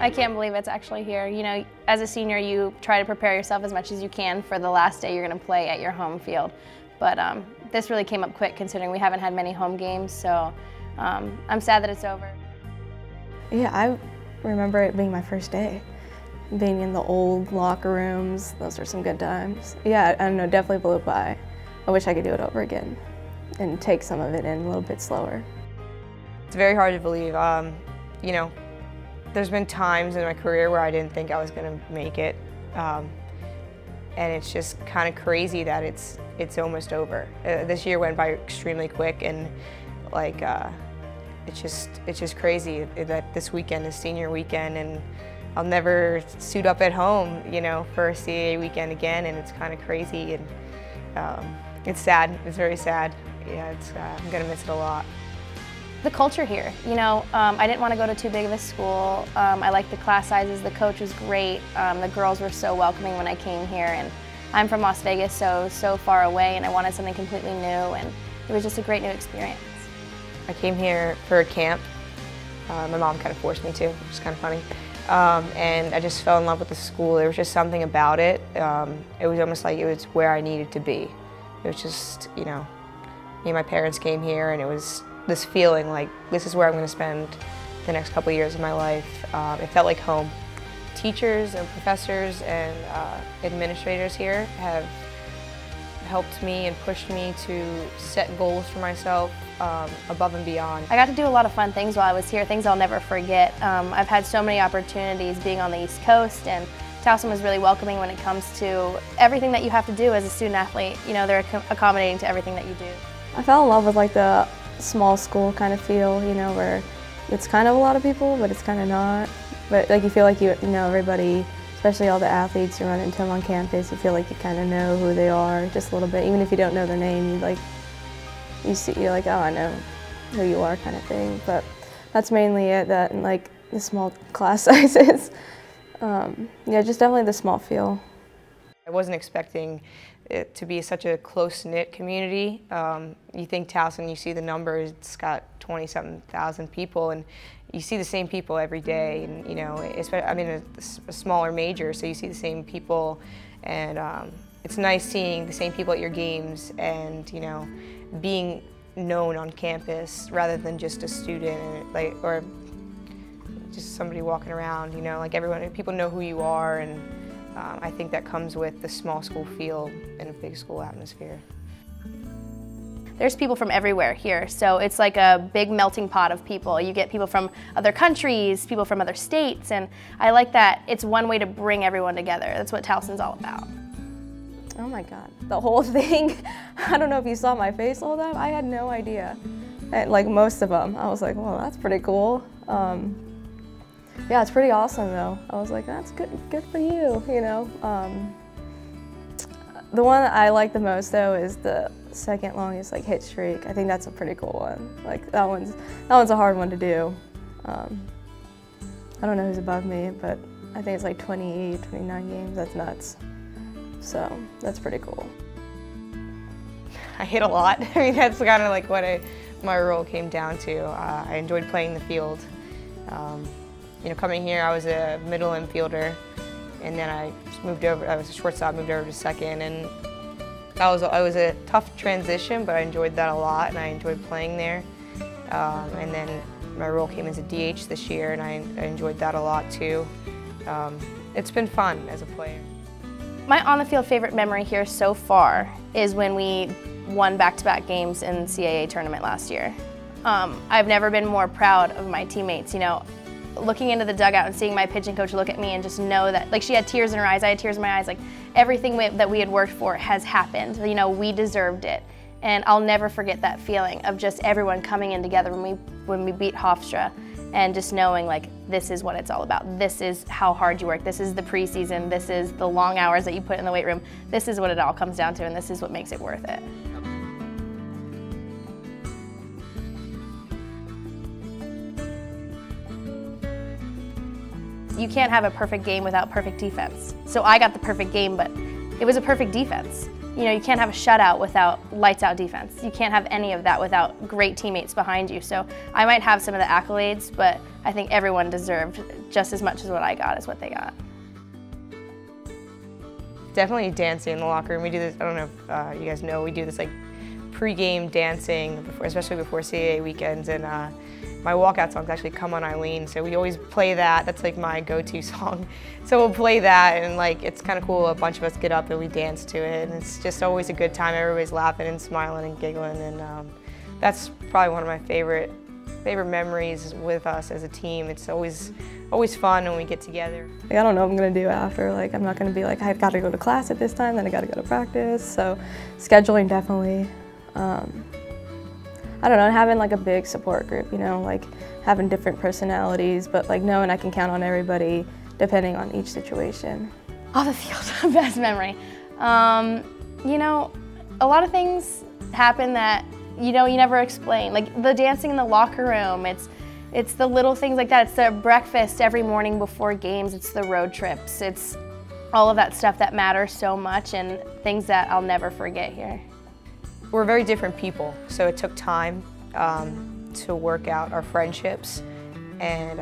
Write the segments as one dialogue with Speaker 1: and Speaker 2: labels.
Speaker 1: I can't believe it's actually here. You know, as a senior, you try to prepare yourself as much as you can for the last day you're going to play at your home field. But this really came up quick considering we haven't had many home games, so I'm sad that it's over.
Speaker 2: Yeah, I remember it being my first day. Being in the old locker rooms, those were some good times. Yeah, I don't know, definitely blew by. I wish I could do it over again and take some of it in a little bit slower.
Speaker 3: It's very hard to believe. You know, there's been times in my career where I didn't think I was going to make it. And it's just kind of crazy that it's almost over. This year went by extremely quick, and like it's just crazy that this weekend is senior weekend, and I'll never suit up at home, you know, for a CAA weekend again, and it's kind of crazy, and it's sad. It's very sad. Yeah, I'm gonna miss it a lot.
Speaker 1: The culture here, you know, I didn't want to go to too big of a school. I liked the class sizes, the coach was great, the girls were so welcoming when I came here, and I'm from Las Vegas, so far away, and I wanted something completely new, and it was just a great new experience.
Speaker 3: I came here for a camp. My mom kind of forced me to, which is kind of funny. And I just fell in love with the school. There was just something about it. It was almost like it was where I needed to be. It was just, you know, me and my parents came here, and it was this feeling like this is where I'm going to spend the next couple of years of my life. It felt like home. Teachers and professors and administrators here have helped me and pushed me to set goals for myself above and beyond.
Speaker 1: I got to do a lot of fun things while I was here, things I'll never forget. I've had so many opportunities being on the East Coast, and Towson was really welcoming when it comes to everything that you have to do as a student athlete. You know, they're accommodating to everything that you do.
Speaker 2: I fell in love with like the small school kind of feel, you know, where it's kind of a lot of people, but it's kind of not. But like you feel like you know everybody, especially all the athletes you run into on campus. You feel like you kind of know who they are just a little bit, even if you don't know their name. You're like, oh, I know who you are, kind of thing. But that's mainly it. That and like the small class sizes. Yeah, just definitely the small feel.
Speaker 3: I wasn't expecting it to be such a close-knit community. You think Towson, you see the numbers, it's got 20-something thousand people, and you see the same people every day. And you know, I'm in a smaller major, so you see the same people, and it's nice seeing the same people at your games, and you know, being known on campus rather than just a student, like or just somebody walking around. You know, like people know who you are, and I think that comes with the small school feel and a big school atmosphere.
Speaker 1: There's people from everywhere here, so it's like a big melting pot of people. You get people from other countries, people from other states, and I like that it's one way to bring everyone together. That's what Towson's all about.
Speaker 2: Oh my God, the whole thing. I don't know if you saw my face the whole time. I had no idea. And, like most of them, I was like, well, that's pretty cool. Yeah, it's pretty awesome though. I was like, that's good for you, you know. The one that I like the most though is the second longest like hit streak. I think that's a pretty cool one. Like that one's a hard one to do. I don't know who's above me, but I think it's like 28, 29 games. That's nuts. So that's pretty cool.
Speaker 3: I hit a lot. I mean, that's kind of like what my role came down to. I enjoyed playing the field. You know, coming here, I was a middle infielder, and then I moved over. I was a shortstop, moved over to second, and it was a tough transition, but I enjoyed that a lot, and I enjoyed playing there. And then my role came as a DH this year, and I enjoyed that a lot too. It's been fun as a player.
Speaker 1: My on-the-field favorite memory here so far is when we won back-to-back games in the CAA tournament last year. I've never been more proud of my teammates. You know, looking into the dugout and seeing my pitching coach look at me and just know that, like, she had tears in her eyes, I had tears in my eyes, like everything that we had worked for has happened. You know, we deserved it. And I'll never forget that feeling of just everyone coming in together when we beat Hofstra, and just knowing like this is what it's all about. This is how hard you work. This is the preseason. This is the long hours that you put in the weight room. This is what it all comes down to, and this is what makes it worth it. You can't have a perfect game without perfect defense. So I got the perfect game, but it was a perfect defense. You know, you can't have a shutout without lights out defense. You can't have any of that without great teammates behind you. So I might have some of the accolades, but I think everyone deserved just as much as what I got as what they got.
Speaker 3: Definitely dancing in the locker room. We do this, I don't know if you guys know, we do this like pre-game dancing, especially before CAA weekends, and my walkout song is actually Come On Eileen, so we always play that. That's like my go-to song. So we'll play that, and like it's kind of cool. A bunch of us get up and we dance to it, and it's just always a good time. Everybody's laughing and smiling and giggling, and that's probably one of my favorite memories with us as a team. It's always fun when we get together.
Speaker 2: Like, I don't know what I'm gonna do after. Like, I'm not gonna be like, I've got to go to class at this time, then I got to go to practice. So scheduling definitely. I don't know, having like a big support group, you know, like having different personalities, but like knowing I can count on everybody depending on each situation.
Speaker 1: Off the field, best memory. You know, a lot of things happen that, you know, you never explain. Like the dancing in the locker room, it's the little things like that. It's the breakfast every morning before games. It's the road trips. It's all of that stuff that matters so much and things that I'll never forget here.
Speaker 3: We're very different people, so it took time to work out our friendships, and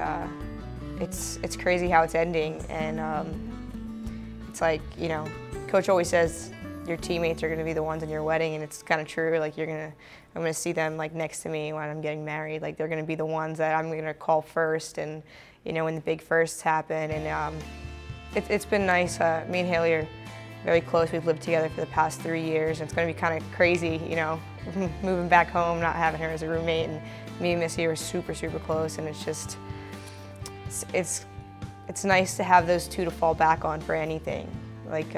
Speaker 3: it's crazy how it's ending. And it's like, you know, Coach always says your teammates are going to be the ones in your wedding, and it's kind of true. Like I'm going to see them like next to me when I'm getting married. Like they're going to be the ones that I'm going to call first, and you know, when the big firsts happen. And it's been nice. Me and Hailey are very close. We've lived together for the past 3 years, and it's going to be kind of crazy, you know, moving back home, not having her as a roommate. And me and Missy are super, super close, and it's just, it's nice to have those two to fall back on for anything. Like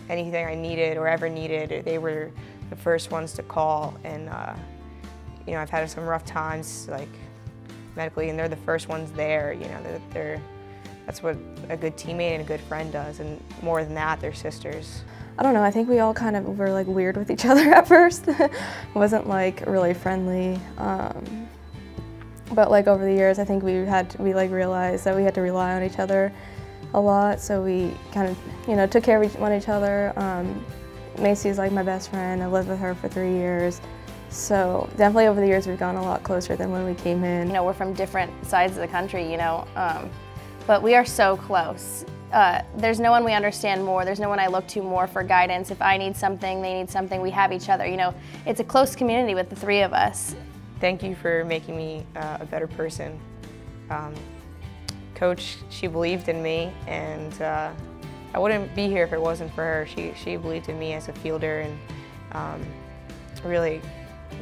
Speaker 3: anything I needed or ever needed, they were the first ones to call. And you know, I've had some rough times, like medically, and they're the first ones there. You know, that's what a good teammate and a good friend does, and more than that, they're sisters.
Speaker 2: I don't know, I think we all kind of were like weird with each other at first. It wasn't like really friendly. But like over the years, I think we like realized that we had to rely on each other a lot, so we kind of, you know, took care of each other. Macie's like my best friend. I lived with her for 3 years. So definitely over the years, we've gone a lot closer than when we came in.
Speaker 1: You know, we're from different sides of the country, you know, but we are so close. There's no one we understand more. There's no one I look to more for guidance. If I need something, they need something, we have each other. You know, it's a close community with the three of us.
Speaker 3: Thank you for making me a better person. Coach, she believed in me, and I wouldn't be here if it wasn't for her. She believed in me as a fielder, and really,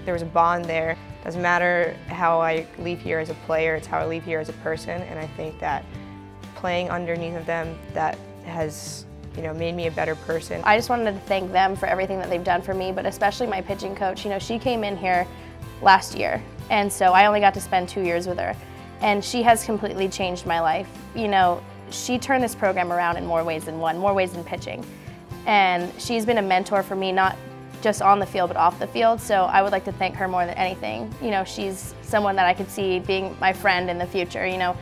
Speaker 3: there was a bond there. Doesn't matter how I leave here as a player, it's how I leave here as a person, and I think that playing underneath of them, that has, you know, made me a better person.
Speaker 1: I just wanted to thank them for everything that they've done for me, but especially my pitching coach. You know, she came in here last year, and so I only got to spend 2 years with her, and she has completely changed my life. You know, she turned this program around in more ways than one, more ways than pitching, and she's been a mentor for me, not just on the field, but off the field, so I would like to thank her more than anything. You know, she's someone that I could see being my friend in the future. You know,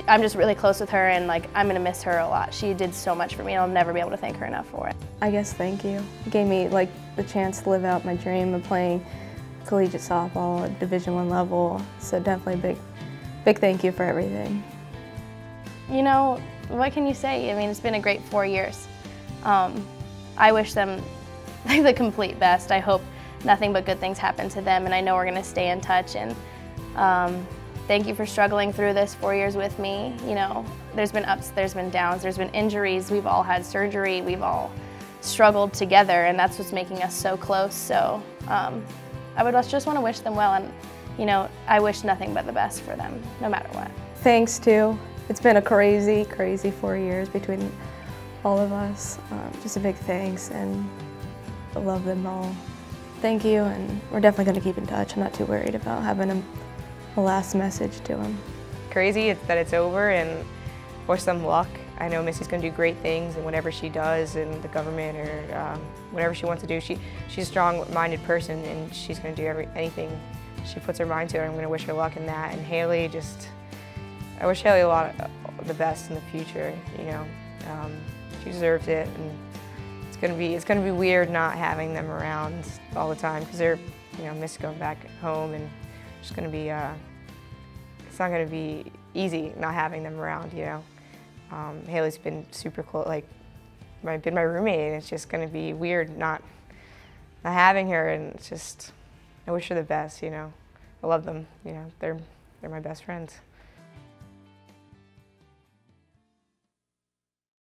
Speaker 1: I'm just really close with her, and like, I'm gonna miss her a lot. She did so much for me, and I'll never be able to thank her enough for it.
Speaker 2: I guess thank you. It gave me like the chance to live out my dream of playing collegiate softball at Division I level, so definitely big thank you for everything.
Speaker 1: You know, what can you say? I mean, it's been a great 4 years. I wish them the complete best. I hope nothing but good things happen to them, and I know we're gonna stay in touch. And thank you for struggling through this 4 years with me. You know, there's been ups, there's been downs, there's been injuries, we've all had surgery, we've all struggled together, and that's what's making us so close. So I would just want to wish them well, and you know, I wish nothing but the best for them, no matter what.
Speaker 2: Thanks too. It's been a crazy, crazy 4 years between all of us. Just a big thanks, and I love them all. Thank you, and we're definitely going to keep in touch. I'm not too worried about having a last message to them.
Speaker 3: Crazy that it's over, and wish them luck. I know Missy's going to do great things, and whatever she does in the government or whatever she wants to do, she's a strong-minded person, and she's going to do anything she puts her mind to. And I'm going to wish her luck in that. And Hailey, I wish Hailey a lot of the best in the future. You know, she deserves it, and it's it's gonna be weird not having them around all the time because they're, miss going back home, and it's gonna be, it's not gonna be easy not having them around, Hailey's been super close, been my roommate, and it's just gonna be weird not having her, and it's just, I wish her the best, I love them, they're my best friends.